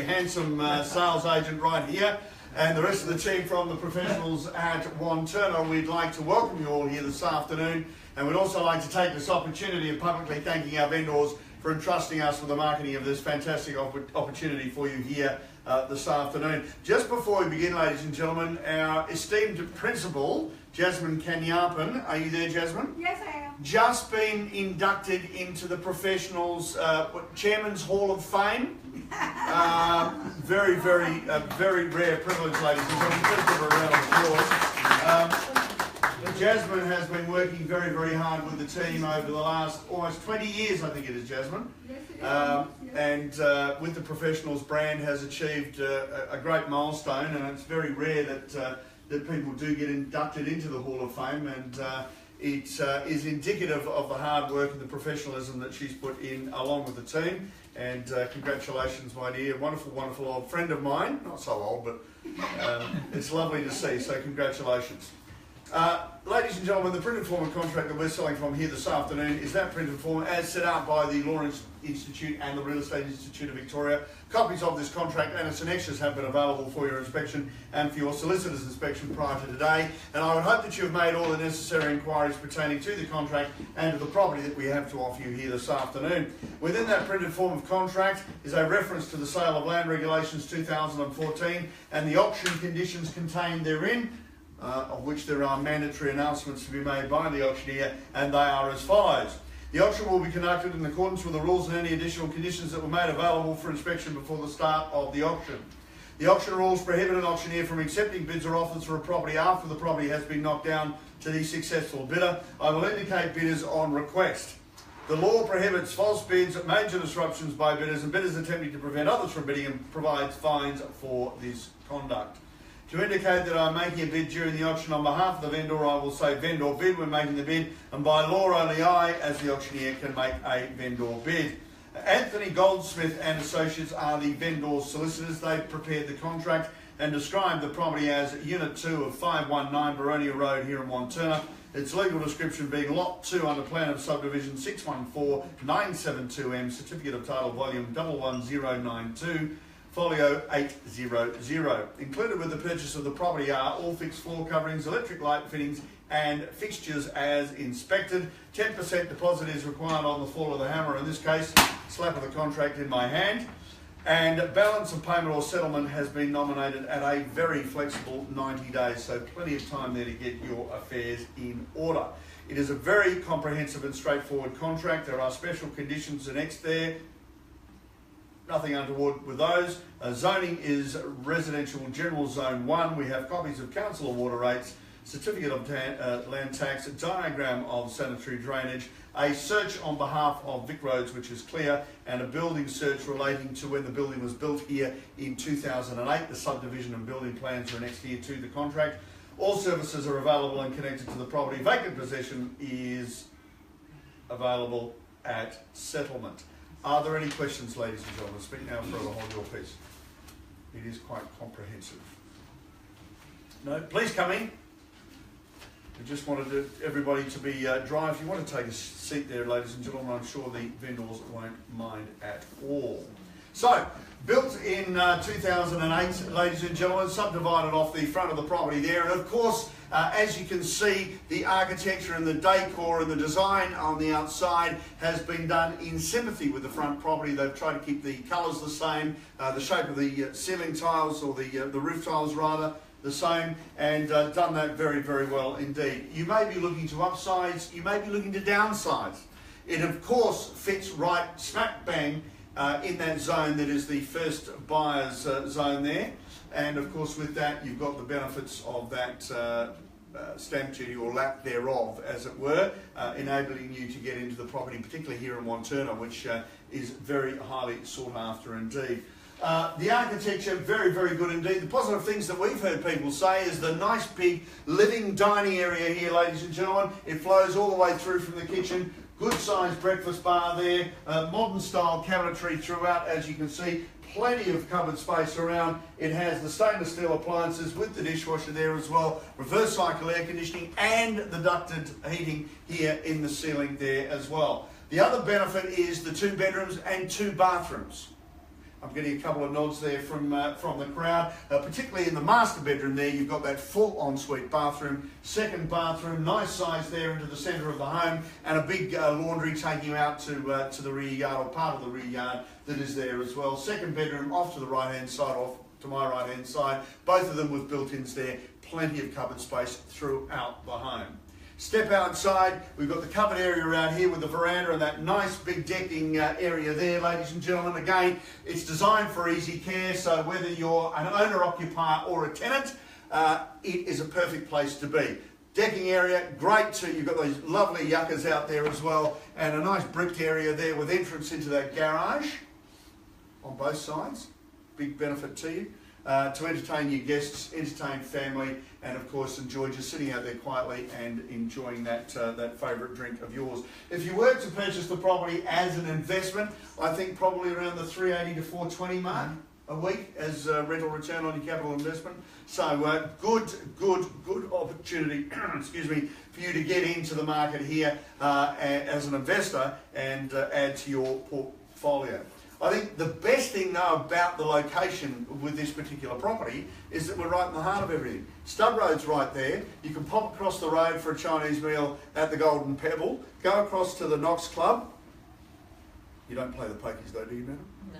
Handsome sales agent right here, and the rest of the team from the professionals at Wantirna. We'd like to welcome you all here this afternoon, and we'd also like to take this opportunity of publicly thanking our vendors for entrusting us with the marketing of this fantastic opportunity for you here this afternoon. Just before we begin, ladies and gentlemen, our esteemed principal, Jasmine Kanyapan, are you there, Jasmine? Yes, I am. Just been inducted into the Professionals Chairman's Hall of Fame. Very rare privilege, ladies and gentlemen. Please give her a round of applause. Jasmine has been working very hard with the team over the last almost 20 years, I think it is, Jasmine. Yes, it is. And with the Professionals brand has achieved a great milestone, and it's very rare that people do get inducted into the Hall of Fame, and it is indicative of the hard work and the professionalism that she's put in along with the team. And congratulations, my dear, wonderful old friend of mine. Not so old, but it's lovely to see, so congratulations. Ladies and gentlemen, the printed form of contract that we're selling from here this afternoon is that printed form as set out by the Law Institute and the Real Estate Institute of Victoria. Copies of this contract and its annexures have been available for your inspection and for your solicitor's inspection prior to today. And I would hope that you have made all the necessary inquiries pertaining to the contract and to the property that we have to offer you here this afternoon. Within that printed form of contract is a reference to the Sale of Land Regulations 2014 and the auction conditions contained therein, of which there are mandatory announcements to be made by the auctioneer, and they are as follows. The auction will be conducted in accordance with the rules and any additional conditions that were made available for inspection before the start of the auction. The auction rules prohibit an auctioneer from accepting bids or offers for a property after the property has been knocked down to the successful bidder. I will indicate bidders on request. The law prohibits false bids, major disruptions by bidders, and bidders attempting to prevent others from bidding, and provides fines for this conduct. To indicate that I'm making a bid during the auction on behalf of the vendor, I will say vendor bid when making the bid, and by law only I, as the auctioneer, can make a vendor bid. Anthony Goldsmith and Associates are the vendor's solicitors. They've prepared the contract and described the property as Unit 2 of 519 Boronia Road here in Wantirna. Its legal description being Lot 2 under Plan of Subdivision 614972M, Certificate of Title Volume 11092. Folio 800. Included with the purchase of the property are all fixed floor coverings, electric light fittings and fixtures as inspected. 10% deposit is required on the fall of the hammer, in this case, slap of the contract in my hand. And balance of payment or settlement has been nominated at a very flexible 90 days, so plenty of time there to get your affairs in order. It is a very comprehensive and straightforward contract. There are special conditions annexed there. Nothing untoward with those. Zoning is residential general zone 1. We have copies of council of water rates, certificate of land tax, a diagram of sanitary drainage, a search on behalf of Vic Roads, which is clear, and a building search relating to when the building was built here in 2008. The subdivision and building plans are annexed here to the contract. All services are available and connected to the property. Vacant possession is available at settlement. Are there any questions, ladies and gentlemen? Speak now, forever hold your peace. It is quite comprehensive. No, please come in. We just wanted everybody to be dry. If you want to take a seat there, ladies and gentlemen, I'm sure the vendors won't mind at all. So, built in 2008, ladies and gentlemen, subdivided off the front of the property there, and of course, as you can see, the architecture and the decor and the design on the outside has been done in sympathy with the front property. They've tried to keep the colours the same, the shape of the ceiling tiles, or the roof tiles rather, the same, and done that very well indeed. You may be looking to upsize, you may be looking to downsize. It of course fits right smack bang in that zone that is the first buyer's zone there. And of course with that you've got the benefits of that stamp duty or lack thereof, as it were, enabling you to get into the property, particularly here in Wantirna, which is very highly sought after indeed. The architecture, very good indeed. The positive things that we've heard people say is the nice big living dining area here, ladies and gentlemen. It flows all the way through from the kitchen. Good sized breakfast bar there, modern style cabinetry throughout, as you can see. Plenty of cupboard space around. It has the stainless steel appliances with the dishwasher there as well, reverse cycle air conditioning and the ducted heating here in the ceiling there as well. The other benefit is the 2 bedrooms and 2 bathrooms. I'm getting a couple of nods there from the crowd, particularly in the master bedroom there. You've got that full ensuite bathroom, second bathroom, nice size there into the centre of the home, and a big laundry taking you out to the rear yard, or part of the rear yard that is there as well. Second bedroom off to the right hand side, off to my right hand side, both of them with built-ins there, plenty of cupboard space throughout the home. Step outside, we've got the covered area around here with the veranda and that nice big decking area there, ladies and gentlemen. Again, it's designed for easy care, so whether you're an owner-occupier or a tenant, it is a perfect place to be. Decking area, great too. You've got those lovely yuccas out there as well, and a nice bricked area there with entrance into that garage on both sides. Big benefit to you. To entertain your guests, entertain family, and of course enjoy just sitting out there quietly and enjoying that favourite drink of yours. If you were to purchase the property as an investment, I think probably around the 380 to 420 mark a week as rental return on your capital investment. So good opportunity, excuse me, for you to get into the market here as an investor and add to your portfolio. I think the best thing though about the location with this particular property is that we're right in the heart of everything. Stud Road's right there. You can pop across the road for a Chinese meal at the Golden Pebble. Go across to the Knox Club. You don't play the pokies though, do you, madam? No.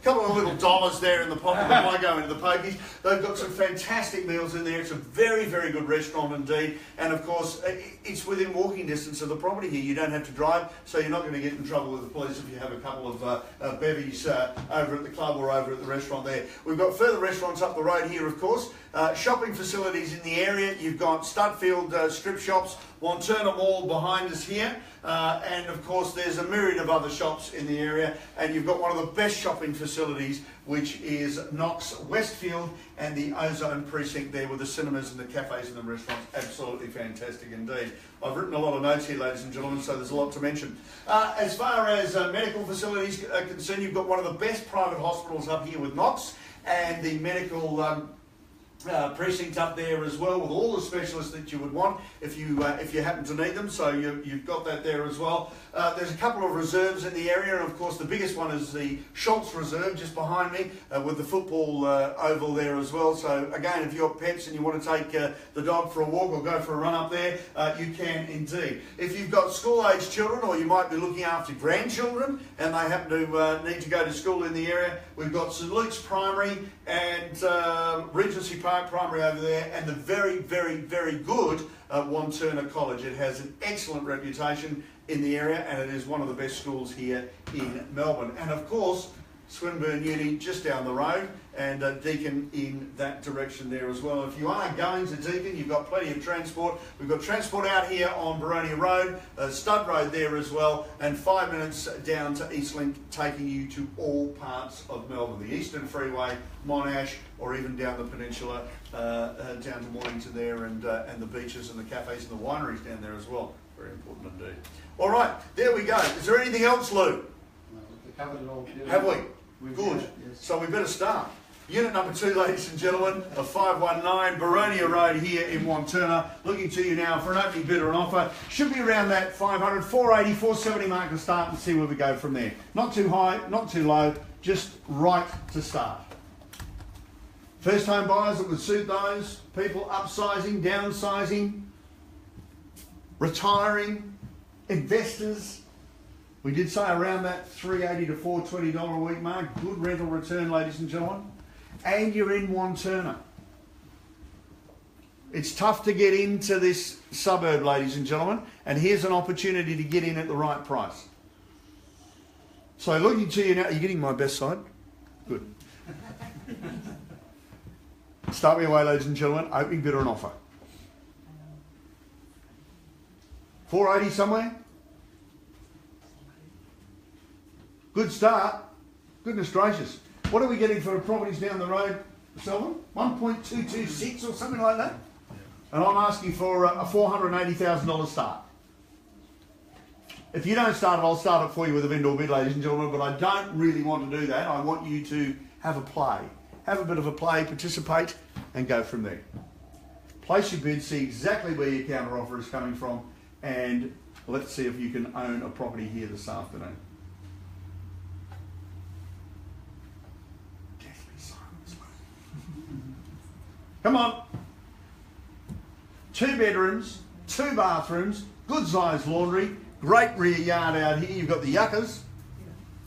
Couple of little dollars there in the pocket when I go into the pokies. They've got some fantastic meals in there. It's a very, very good restaurant indeed. And of course, it's within walking distance of the property here. You don't have to drive, so you're not going to get in trouble with the police if you have a couple of bevies over at the club or over at the restaurant there. We've got further restaurants up the road here, of course. Shopping facilities in the area. You've got Studfield strip shops, Wantirna Mall behind us here. And of course there's a myriad of other shops in the area, and you've got one of the best shopping facilities, which is Knox Westfield and the Ozone precinct there with the cinemas and the cafes and the restaurants. Absolutely fantastic indeed. I've written a lot of notes here, ladies and gentlemen, so there's a lot to mention. As far as medical facilities are concerned, you've got one of the best private hospitals up here with Knox, and the medical precinct up there as well, with all the specialists that you would want if you happen to need them. So you've got that there as well. There's a couple of reserves in the area, and of course the biggest one is the Schultz Reserve just behind me, with the football oval there as well. So again, if you've got pets and you want to take the dog for a walk or go for a run up there, you can indeed. If you've got school-age children, or you might be looking after grandchildren and they happen to need to go to school in the area, we've got St Luke's Primary and Regency Park Primary over there, and the very, very, very good Wantirna College. It has an excellent reputation in the area, and it is one of the best schools here in Melbourne. And of course, Swinburne Uni just down the road, and Deakin in that direction there as well. If you are going to Deakin, you've got plenty of transport. We've got transport out here on Boronia Road, Stud Road there as well, and 5 minutes down to Eastlink, taking you to all parts of Melbourne. The Eastern Freeway, Monash, or even down the peninsula, down to Mornington there, and the beaches and the cafes and the wineries down there as well. Very important indeed. All right, there we go. Is there anything else, Lou? No, we covered it all. Have we? Good. Yes. So we better start. Unit number 2, ladies and gentlemen, of 519 Boronia Road here in Wantirna. Looking to you now for an opening bid or an offer. Should be around that 500, 480, 470 mark to start, and see where we go from there. Not too high, not too low, just right to start. First home buyers that would suit those, people upsizing, downsizing, retiring, investors. We did say around that $380 to $420 a week mark. Good rental return, ladies and gentlemen. And you're in Wantirna. It's tough to get into this suburb, ladies and gentlemen, and here's an opportunity to get in at the right price. So looking to you now, are you getting my best side? Good. Start me away, ladies and gentlemen. Opening bid or an offer. 480 somewhere? Good start. Goodness gracious. What are we getting for properties down the road, Selwyn? 1.226 or something like that? And I'm asking for a $480,000 start. If you don't start it, I'll start it for you with a vendor bid, ladies and gentlemen, but I don't really want to do that. I want you to have a play. Have a bit of a play, participate, and go from there. Place your bid, see exactly where your counter offer is coming from, and let's see if you can own a property here this afternoon. Come on. 2 bedrooms, 2 bathrooms, good sized laundry, great rear yard out here. You've got the yuccas,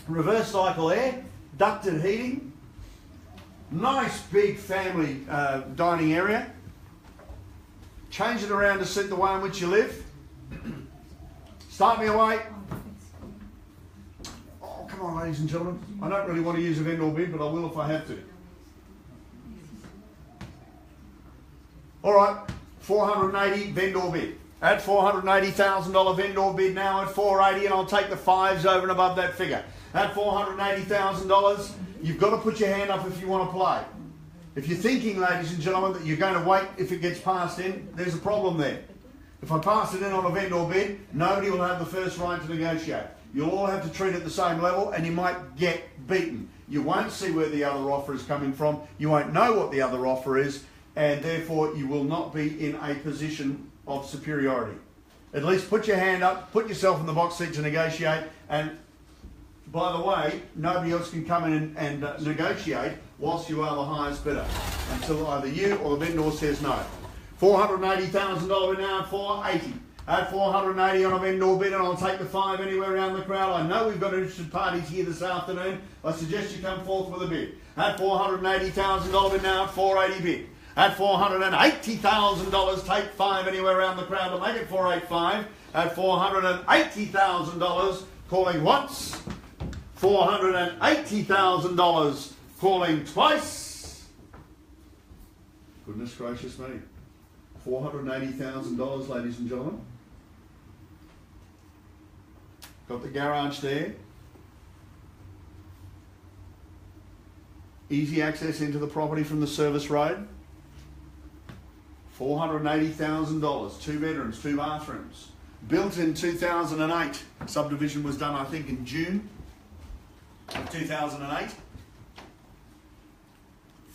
reverse cycle air, ducted heating, nice big family dining area. Change it around to suit the way in which you live. Start me away. Oh, come on, ladies and gentlemen. I don't really want to use a vendor bid, but I will if I have to. All right, 480 vendor bid. At $480,000 vendor bid now at 480, and I'll take the 5s over and above that figure. At $480,000, you've got to put your hand up if you want to play. If you're thinking, ladies and gentlemen, that you're going to wait if it gets passed in, there's a problem there. If I pass it in on a vendor bid, nobody will have the first right to negotiate. You'll all have to treat it the same level, and you might get beaten. You won't see where the other offer is coming from. You won't know what the other offer is, and therefore you will not be in a position of superiority. At least put your hand up, put yourself in the box seat to negotiate, and by the way, nobody else can come in and negotiate whilst you are the highest bidder until either you or the vendor says no. $480,000 bid now at 480. At 480 on a vendor bid, and I'll take the 5 anywhere around the crowd. I know we've got interested parties here this afternoon. I suggest you come forth with a bid. At $480,000 bid now at 480 bid. At $480,000, take 5 anywhere around the crowd to make it 485. At $480,000, calling once. $480,000, calling twice. Goodness gracious me. $480,000, ladies and gentlemen. Got the garage there. Easy access into the property from the service road. $480,000, 2 bedrooms, 2 bathrooms. Built in 2008. Subdivision was done, I think, in June of 2008.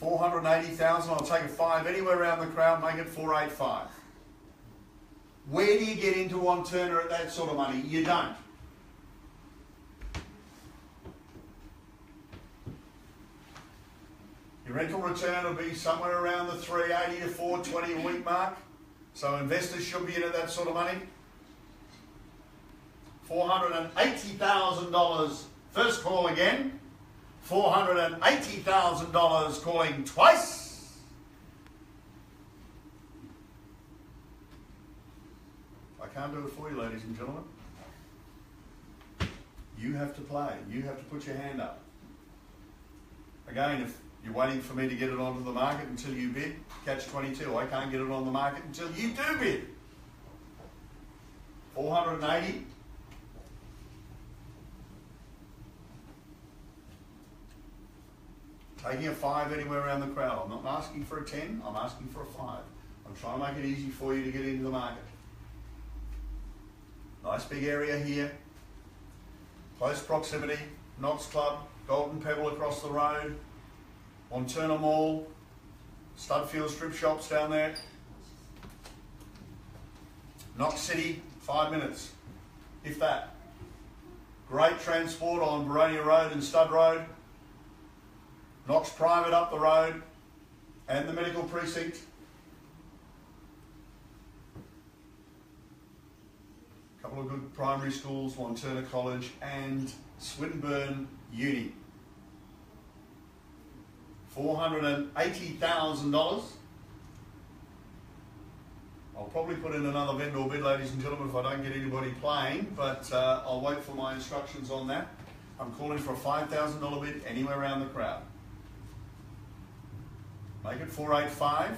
$480,000, I'll take a 5 anywhere around the crowd, make it 485. Where do you get into Wantirna at that sort of money? You don't. Your rental return will be somewhere around the 380 to 420 a week mark. So investors should be in at that sort of money. $480,000, first call again. $480,000 calling twice. I can't do it for you, ladies and gentlemen. You have to play. You have to put your hand up. Again, if you're waiting for me to get it onto the market until you bid, catch 22. I can't get it on the market until you do bid. 480. Taking a 5 anywhere around the crowd. I'm not asking for a 10, I'm asking for a 5. I'm trying to make it easy for you to get into the market. Nice big area here. Close proximity. Knox Club, Golden Pebble across the road. Wantirna Mall. Studfield strip shops down there. Knox City, 5 minutes, if that. Great transport on Boronia Road and Stud Road. Knox Private up the road, and the medical precinct. A couple of good primary schools, Wantirna College and Swinburne Uni. $480,000. I'll probably put in another vendor bid, ladies and gentlemen, if I don't get anybody playing, but I'll wait for my instructions on that. I'm calling for a $5,000 bid anywhere around the crowd. Make it 485.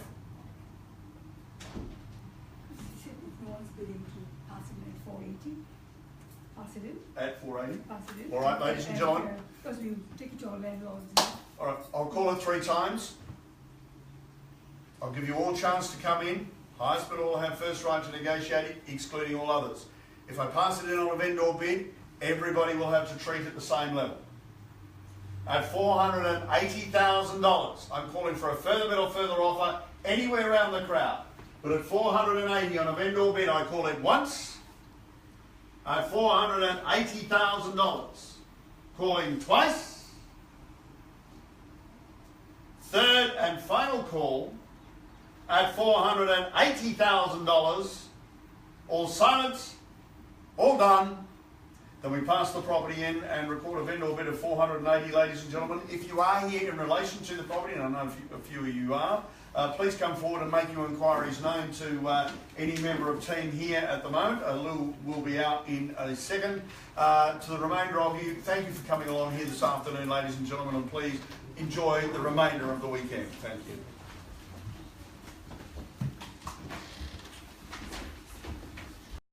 No one's bidding to pass it at 480. Pass it in. At 480. Pass it in. All right, ladies and gentlemen. Because we take it to our landlords. All right, I'll call it 3 times. I'll give you all a chance to come in. Highest bidder will have first right to negotiate it, excluding all others. If I pass it in on a vendor bid, everybody will have to treat it the same level. At $480,000, I'm calling for a further bid or further offer anywhere around the crowd. But at $480 on a vendor bid, I call it once. At $480,000, calling twice. Third and final call at $480,000. All silence, all done. Then we pass the property in and record a vendor bid of 480, ladies and gentlemen. If you are here in relation to the property, and I know a few of you are, please come forward and make your inquiries known to any member of team here at the moment. Lou will be out in a second. To the remainder of you, thank you for coming along here this afternoon, ladies and gentlemen, and please enjoy the remainder of the weekend. Thank you.